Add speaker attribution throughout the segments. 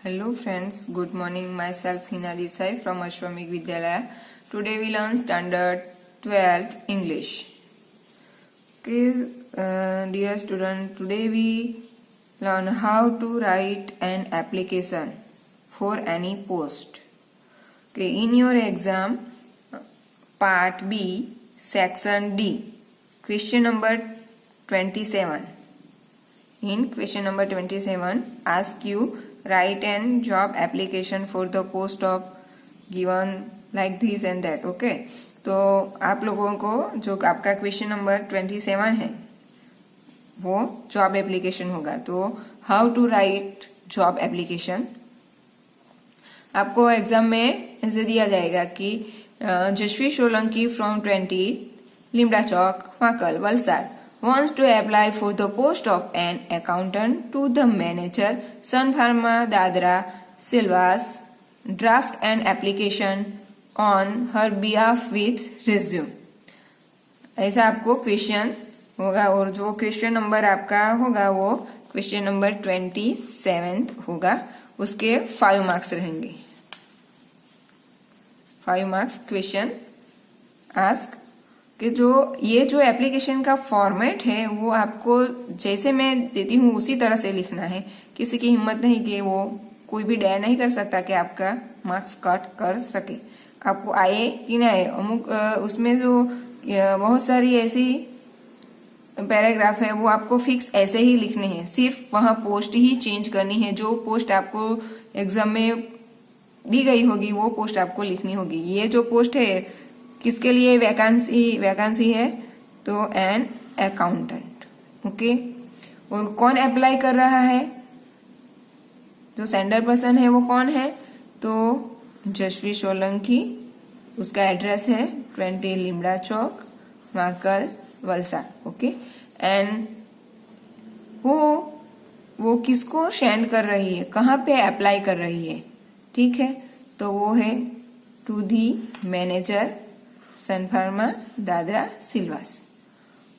Speaker 1: Hello friends, good morning. Myself Hina Desai from Ashwamik Vidyalaya. Today we learn standard 12th English. Okay, dear student, today we learn how to write an application for any post. Okay, in your exam, part B, section D, question number 27. In question number 27, ask you write an job application for the post of given like this and that. Okay, तो आप लोगों को जो आपका question number 27 है वो job application होगा. तो how to write job application आपको एग्जाम में ऐसे दिया जाएगा कि Jashvi Solanki from 20 Limda Chowk Makal Valsad wants to apply for the post of an accountant to the manager Sun Pharma Dadra Silvas. Draft an application on her behalf with resume. ऐसा आपको question होगा और जो क्वेश्चन नंबर आपका होगा वो क्वेश्चन नंबर 27 होगा. उसके 5 मार्क्स रहेंगे. 5 मार्क्स क्वेश्चन आस्क कि ये जो एप्लीकेशन का फॉर्मेट है वो आपको जैसे मैं देती हूँ उसी तरह से लिखना है. किसी की हिम्मत नहीं कि वो कोई भी डेयर नहीं कर सकता कि आपका मार्क्स कट कर सके. आपको आए कि नहीं आए अमुक उसमें जो बहुत सारी ऐसी पैराग्राफ है वो आपको फिक्स ऐसे ही लिखने हैं. सिर्फ वहां पोस्ट ही चेंज करनी है. जो पोस्ट आपको एग्जाम में दी गई होगी वो पोस्ट आपको लिखनी होगी. ये जो पोस्ट है किसके लिए वैकेंसी है तो एन अकाउंटेंट. ओके, और कौन अप्लाई कर रहा है जो सेंडर पर्सन है वो कौन है तो जशवी सोलंकी. उसका एड्रेस है 20 लिमड़ा चौक माकल वलसाड. ओके, एंड वो किसको सेंड कर रही है, कहाँ पे अप्लाई कर रही है. ठीक है, तो वो है to the manager Sun Pharma Dadra Silvassa.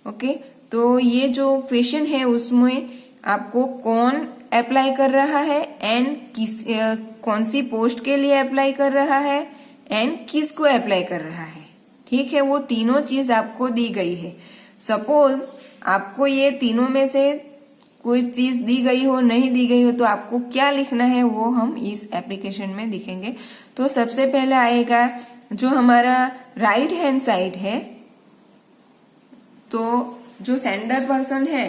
Speaker 1: Okay, तो ये जो क्वेश्चन है उसमें आपको कौन अप्लाई कर रहा है एंड कौन सी पोस्ट के लिए अप्लाई कर रहा है एंड किसको अप्लाई कर रहा है. ठीक है, वो तीनों चीज आपको दी गई है. सपोज आपको ये तीनों में से कोई चीज दी गई हो नहीं दी गई हो तो आपको क्या लिखना है वो हम इस एप्लीकेशन में दिखेंगे. तो सबसे पहले आएगा जो हमारा राइट हैंड साइड है तो जो सेंडर पर्सन है.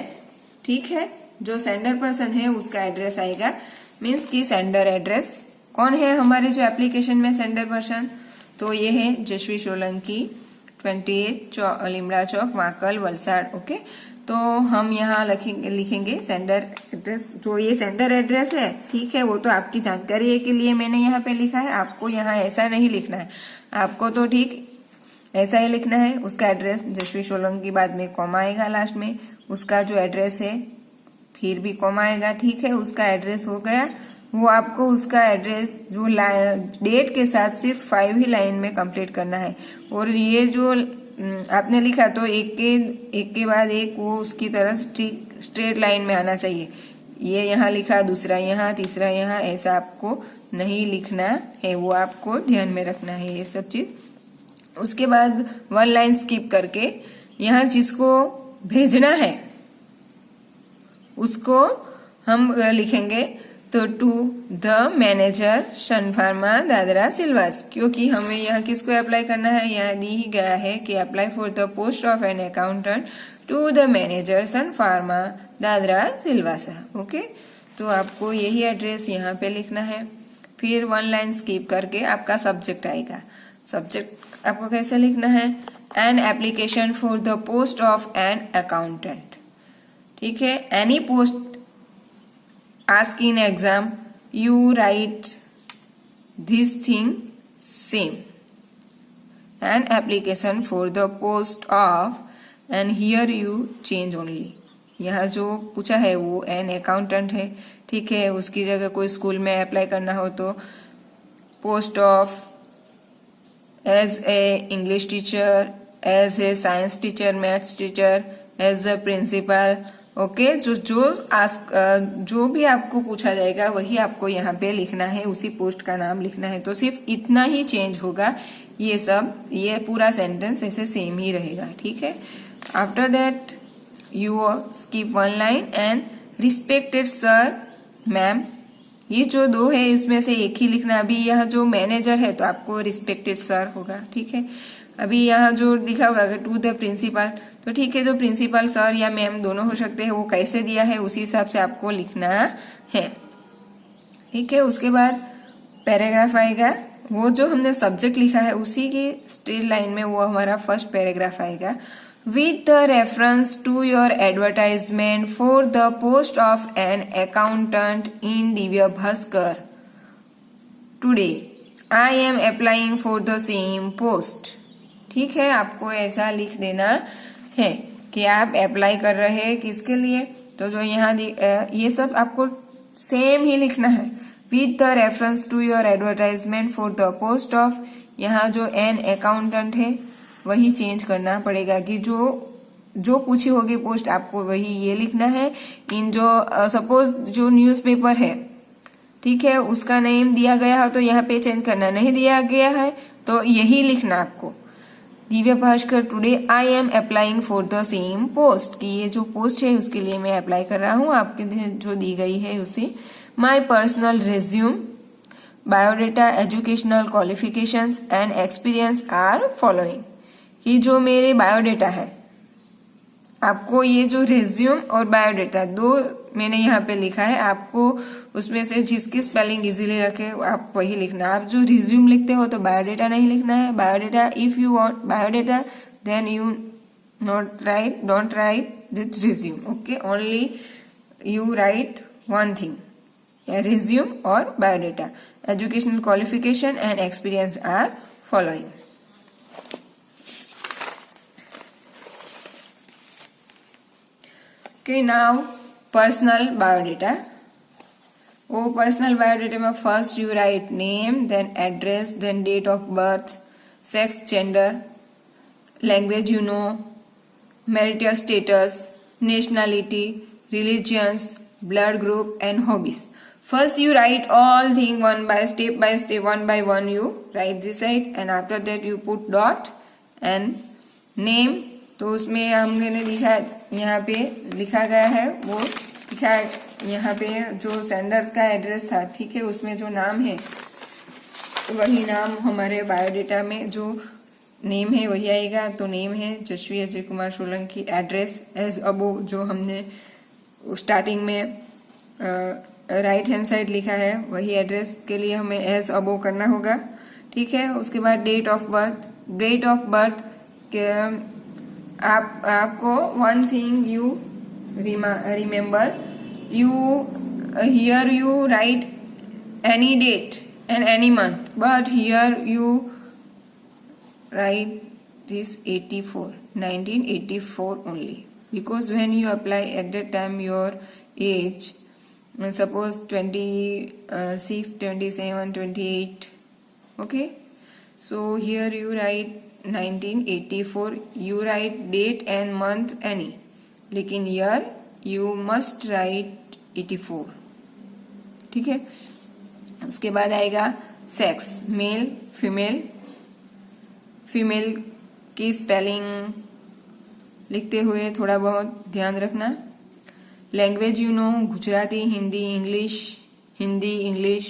Speaker 1: ठीक है, जो सेंडर पर्सन है उसका एड्रेस आएगा. मीन्स की सेंडर एड्रेस कौन है हमारे जो एप्लीकेशन में सेंडर पर्सन तो ये है जशवी सोलंकी 28 लिमड़ा चौक माकल वलसाड. ओके, तो हम यहाँ लिखेंगे सेंडर एड्रेस. जो ये सेंडर एड्रेस है ठीक है वो तो आपकी जानकारी के लिए मैंने यहाँ पे लिखा है. आपको यहाँ ऐसा नहीं लिखना है. आपको तो ठीक ऐसा ही लिखना है. उसका एड्रेस जशवी सोलंकी बाद में कॉमा आएगा लास्ट में. उसका जो एड्रेस है फिर भी कॉमा आएगा. ठीक है, उसका एड्रेस हो गया. वो आपको उसका एड्रेस जो डेट के साथ सिर्फ 5 ही लाइन में कंप्लीट करना है. और ये जो आपने लिखा तो एक के बाद एक वो उसकी तरह स्ट्रेट लाइन में आना चाहिए. ये यहाँ लिखा, दूसरा यहाँ, तीसरा यहाँ, ऐसा आपको नहीं लिखना है. वो आपको ध्यान में रखना है ये सब चीज. उसके बाद 1 लाइन स्किप करके यहाँ जिसको भेजना है उसको हम लिखेंगे तो to the manager Sun Pharma Dadra Silvassa. क्योंकि हमें यहाँ किसको अप्लाई करना है, यहाँ दी ही गया है कि apply for the post of an accountant to the manager Sun Pharma Dadra Silvassa. Okay, तो आपको यही एड्रेस यहाँ पे लिखना है. फिर 1 लाइन स्किप करके आपका सब्जेक्ट आएगा. सब्जेक्ट आपको कैसे लिखना है, an application for the post of an accountant. ठीक है, any post ask in exam you write this thing same. An application for the post of and here you change only. यहाँ जो पूछा है वो एन अकाउंटेंट है. ठीक है, उसकी जगह कोई स्कूल में अप्लाई करना हो तो post of as a English teacher, as a science teacher, maths teacher, as a principal, okay, जो भी आपको पूछा जाएगा वही आपको यहाँ पे लिखना है, उसी पोस्ट का नाम लिखना है। तो सिर्फ इतना ही चेंज होगा, ये पूरा सेंटेंस ऐसे सेम ही रहेगा, ठीक है। After that you skip one line and respected sir ma'am, ये जो दो है इसमें से एक ही लिखना। अभी यह जो मैनेजर है तो आपको रिस्पेक्टेड सर होगा, ठीक है। अभी यहाँ जो लिखा होगा टू द प्रिंसिपल, तो ठीक है, तो प्रिंसिपल सर या मैम दोनों हो सकते हैं, वो कैसे दिया है उसी हिसाब से आपको लिखना है, ठीक है। उसके बाद पैराग्राफ आएगा, वो जो हमने सब्जेक्ट लिखा है उसी की स्ट्रेट लाइन में वो हमारा फर्स्ट पैराग्राफ आएगा। With the reference to your advertisement for the post of an accountant in Divya Bhaskar, today I am applying for the same post. ठीक है, आपको ऐसा लिख देना है कि आप अप्लाई कर रहे हैं किसके लिए, तो जो यहाँ ये सब आपको सेम ही लिखना है। With the reference to your advertisement for the post of, यहाँ जो an accountant है वही चेंज करना पड़ेगा कि जो पूछी होगी पोस्ट आपको वही ये लिखना है। इन जो सपोज जो न्यूज़पेपर है, ठीक है, उसका नेम दिया गया है तो यहाँ पे चेंज करना, नहीं दिया गया है तो यही लिखना आपको। Divya Bhaskar today I am applying for the same post, कि ये जो पोस्ट है उसके लिए मैं अप्लाई कर रहा हूँ, आपके जो दी गई है उसे। My personal resume, biodata, educational qualifications and experience are following, कि जो मेरे बायोडेटा है, आपको ये जो रिज्यूम और बायोडेटा दो मैंने यहाँ पे लिखा है, आपको उसमें से जिसकी स्पेलिंग इजीली रखे आप वही लिखना। आप जो रिज्यूम लिखते हो तो बायोडेटा नहीं लिखना है। Biodata, if you want biodata then you don't write this resume, okay, only you write one thing, resume और biodata. Educational qualification and experience are following. Okay, now personal biodata. वो personal biodata में first you write name, then address, then date of birth, sex, gender, language you know, marital status, nationality, religions, blood group and hobbies. First you write all thing one by step, one by one you write this side, and after that you put dot and name। तो उसमें हमने लिखा, यहाँ पे लिखा गया है वो लिखा है, यहाँ पे जो सेंडर का एड्रेस था, ठीक है, उसमें जो नाम है वही नाम हमारे बायोडेटा में जो नेम है वही आएगा। तो नेम है जशवी अजय कुमार सोलंकी, एड्रेस एज अबो जो हमने स्टार्टिंग में राइट हैंड साइड लिखा है वही एड्रेस के लिए हमें एज अबो करना होगा, ठीक है। उसके बाद date of birth, date of birth के आपको one thing you remember, you here you write any date and any month, but here you write this 1984 only, because when you apply at that time your age, suppose 26, 27, 28, okay, so here you write 1984, you write date and month any, लेकिन year you must write 84, ठीक है। उसके बाद आएगा sex, male female, female की spelling लिखते हुए थोड़ा बहुत ध्यान रखना। Language you no, Gujarati, Hindi, English, Hindi English.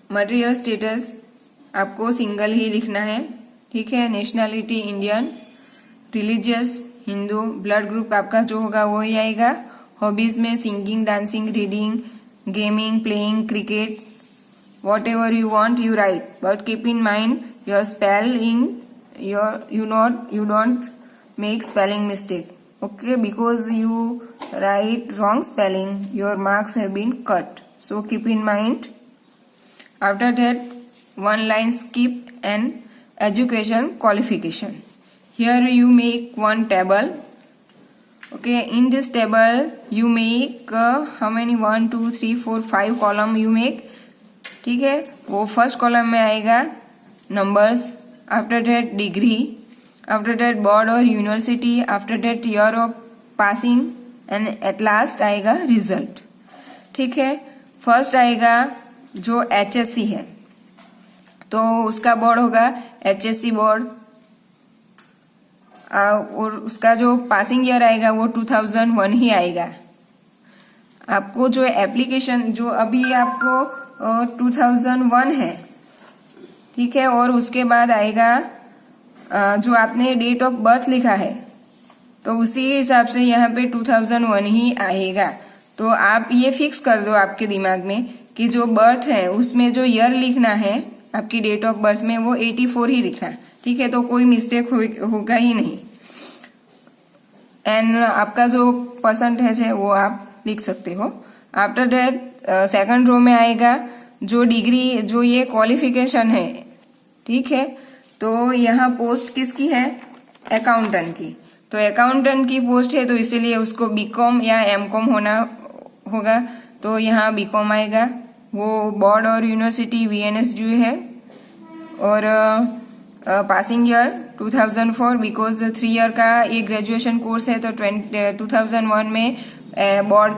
Speaker 1: Material status आपको सिंगल ही लिखना है, ठीक है। Nationality Indian, religious Hindu, blood group आपका जो होगा वो ही आएगा। हॉबीज में singing, dancing, reading, gaming, playing, cricket, what ever you want you right, but keep in mind your spelling, you don't make spelling mistake, okay, because you write wrong spelling your marks have been cut, so keep in mind. After that one line skip and education qualification, here you make one table, okay, in this table you make how many 1 2 3 4 5 column you make, ठीक है। वो first column में आएगा numbers, after that degree, after that board और university, after that year of passing, and at last आएगा result. ठीक है, first आएगा जो HSC है तो उसका बोर्ड होगा HSC बोर्ड, और उसका जो पासिंग ईयर आएगा वो 2001 ही आएगा। आपको जो एप्लीकेशन जो अभी आपको 2001 है, ठीक है, और उसके बाद आएगा जो आपने डेट ऑफ बर्थ लिखा है तो उसी हिसाब से यहाँ पे 2001 ही आएगा। तो आप ये फिक्स कर दो आपके दिमाग में कि जो बर्थ है उसमें जो ईयर लिखना है आपकी डेट ऑफ बर्थ में वो 84 ही लिखना है। ठीक है, तो कोई मिस्टेक होगा ही नहीं। एंड आपका जो परसेंटेज है वो आप लिख सकते हो। आफ्टर दैट सेकंड रो में आएगा जो डिग्री, जो ये क्वालिफिकेशन है। ठीक है, तो यहाँ पोस्ट किसकी है? अकाउंटेंट की। तो अकाउंटेंट की पोस्ट है तो इसीलिए उसको बीकॉम या एमकॉम होना होगा, तो यहाँ बीकॉम आएगा। वो बोर्ड और यूनिवर्सिटी VNSU है, और पासिंग ईयर 2004, बिकॉज 3 ईयर का ये ग्रेजुएशन कोर्स है तो 2001 में बोर्ड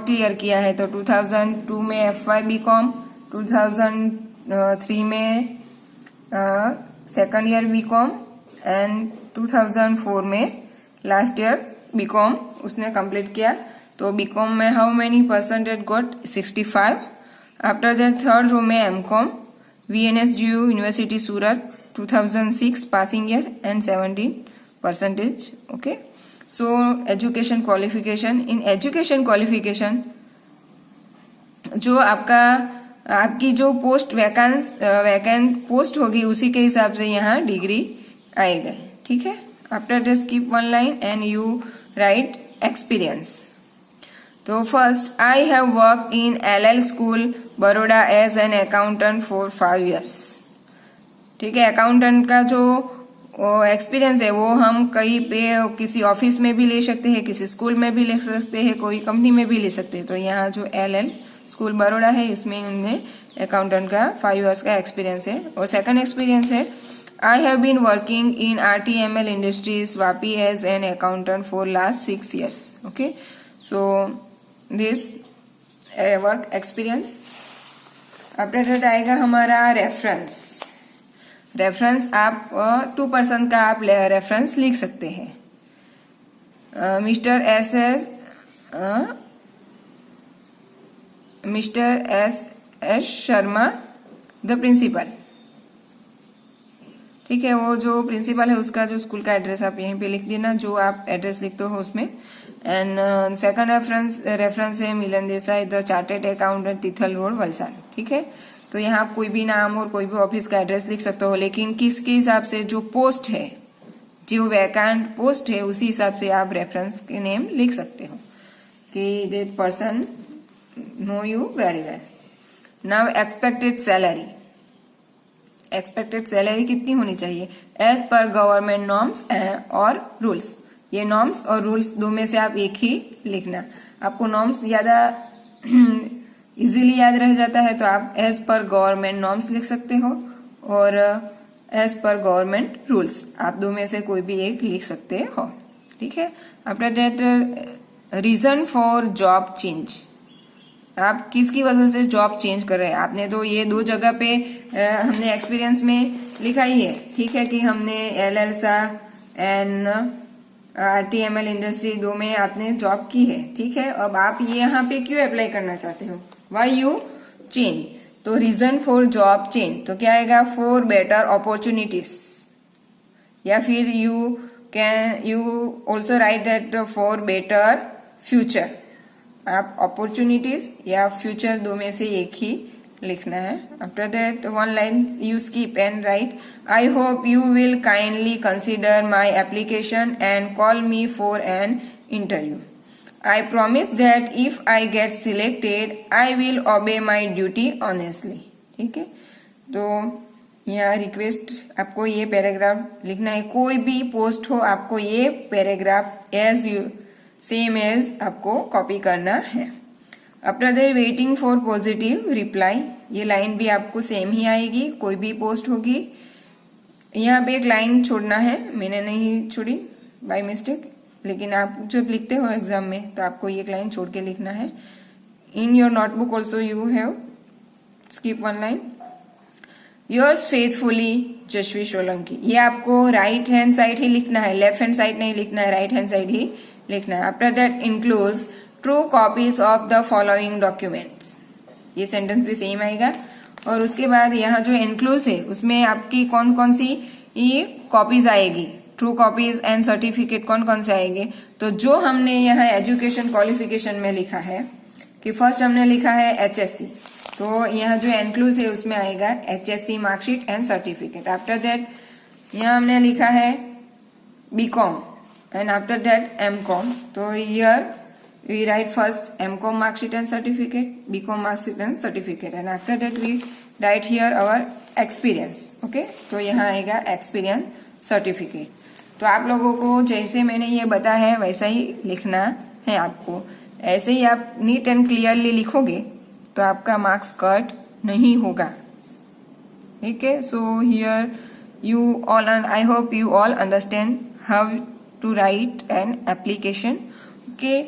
Speaker 1: क्लियर किया है, तो 2002 में FY बीकॉम, 2003 में सेकंड ईयर बीकॉम, एंड 2004 में लास्ट ईयर बीकॉम उसने कंप्लीट किया। तो बीकॉम में how many percentage got? 65। After that third row में MCom, VNSU university Surat, 2006 passing year and 17%. Okay, so education qualification. In education qualification जो आपकी जो पोस्ट वैकेंट पोस्ट होगी उसी के हिसाब से यहाँ डिग्री आएगा। ठीक है, after that skip 1 line and you write experience. तो first, I have work in LL school Baroda as an accountant for 5 years। ठीक है, अकाउंटेंट का जो एक्सपीरियंस है वो हम कहीं पे किसी ऑफिस में भी ले सकते हैं, किसी स्कूल में भी ले सकते हैं, कोई कंपनी में भी ले सकते हैं। तो यहाँ जो LL स्कूल बड़ौदा है इसमें उनमें अकाउंटेंट का 5 years का एक्सपीरियंस है। और सेकंड एक्सपीरियंस है, I have been working in RTML industries Vapi as an accountant for last 6 years। Okay, so this work experience. After that आएगा हमारा रेफरेंस। रेफरेंस आप 2% का आप रेफरेंस लिख सकते हैं। Mister S Sharma the principal. ठीक है, वो जो प्रिंसिपल है उसका जो स्कूल का एड्रेस आप यहीं पे लिख देना, जो आप एड्रेस लिखते हो उसमें। एंड सेकंड रेफरेंस है Milan Desai the chartered accountant, Tithal road, Valsad. ठीक है, तो यहाँ आप कोई भी नाम और कोई भी ऑफिस का एड्रेस लिख सकते हो, लेकिन किसके हिसाब से? जो पोस्ट है, जो वैकेंट पोस्ट है उसी हिसाब से आप रेफरेंस के नेम लिख सकते हो कि that person know you very well. Now expected salary. Expected salary कितनी होनी चाहिए? एज पर गवर्नमेंट नॉर्म्स और रूल्स। ये नॉर्म्स और रूल्स दो में से आप एक ही लिखना। आपको नॉर्म्स ज्यादा इजीली याद रह जाता है तो आप एज पर गवर्नमेंट नॉर्म्स लिख सकते हो, और एज पर गवर्नमेंट रूल्स आप दो में से कोई भी एक लिख सकते हो। ठीक है, after that reason for job change. आप किसकी वजह से जॉब चेंज कर रहे हैं? आपने तो ये 2 जगह पे हमने एक्सपीरियंस में लिखा ही है। ठीक है, कि हमने LL सा एंड RTML इंडस्ट्री 2 में आपने जॉब की है। ठीक है, अब आप ये यहाँ पे क्यों अप्लाई करना चाहते हो? Why you change? तो रीजन फॉर जॉब चेंज तो क्या आएगा? फॉर बेटर अपॉर्चुनिटीज, या फिर you also right that for better future. आप अपॉर्चुनिटीज या फ्यूचर दो में से एक ही लिखना है। After that 1 line you skip and right, I hope you will kindly consider my application and call me for an interview. I promise that if I get selected, I will obey my duty honestly। ठीक है, तो यहाँ request आपको ये paragraph लिखना है। कोई भी पोस्ट हो आपको ये पैराग्राफ सेम एज आपको कॉपी करना है। After that waiting for positive reply, ये लाइन भी आपको सेम ही आएगी, कोई भी पोस्ट होगी। यहाँ पे एक लाइन छोड़ना है, मैंने नहीं छोड़ी बाय मिस्टेक, लेकिन आप जब लिखते हो एग्जाम में तो आपको ये लाइन छोड़ के लिखना है। In your notebook also you have skip one line, yours faithfully Jashvi Solanki. ये आपको राइट हैंड साइड ही लिखना है, लेफ्ट हैंड साइड नहीं लिखना है, राइट हैंड साइड ही लिखना है। After that includes true copies of the following documents, ये सेंटेंस भी सेम आएगा। और उसके बाद यहाँ जो इंक्लूज है उसमें आपकी कौन कौन सी ये कॉपीज आएगी, ट्रू कॉपीज एंड सर्टिफिकेट कौन कौन से आएंगे। तो जो हमने यहाँ एजुकेशन क्वालिफिकेशन में लिखा है कि फर्स्ट हमने लिखा है HSC, तो यहाँ जो इंक्लूज है उसमें आएगा HSC marksheet and certificate. After that यहाँ हमने लिखा है BCom and after that MCom, तो here we write first MCom mark sheet and certificate, BCom mark sheet and certificate, and after that we write here our experience. Okay, तो यहाँ आएगा experience certificate। तो आप लोगों को जैसे मैंने ये बताया है वैसा ही लिखना है आपको। ऐसे ही आप नीट एंड क्लियरली लिखोगे तो आपका मार्क्स कट नहीं होगा। ठीक है, so here you all and I hope you all understand how to write an application. Okay,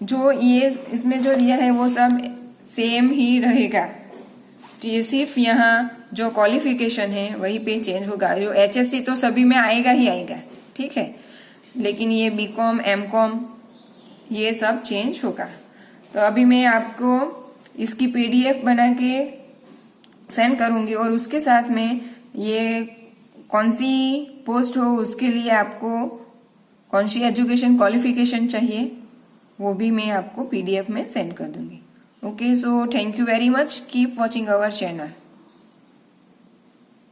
Speaker 1: जो ये इसमें जो दिया है वो सब सेम ही रहेगा, ये सिर्फ यहाँ जो क्वालिफिकेशन है वही पे चेंज होगा। जो HSC तो सभी में आएगा ही आएगा, ठीक है, लेकिन ये BCom MCom ये सब चेंज होगा। तो अभी मैं आपको इसकी PDF बना के सेंड करूंगी और उसके साथ में ये कौन सी पोस्ट हो उसके लिए आपको कौन सी एजुकेशन क्वालिफिकेशन चाहिए वो भी मैं आपको PDF में सेंड कर दूंगी। Okay, so thank you very much, keep watching our channel.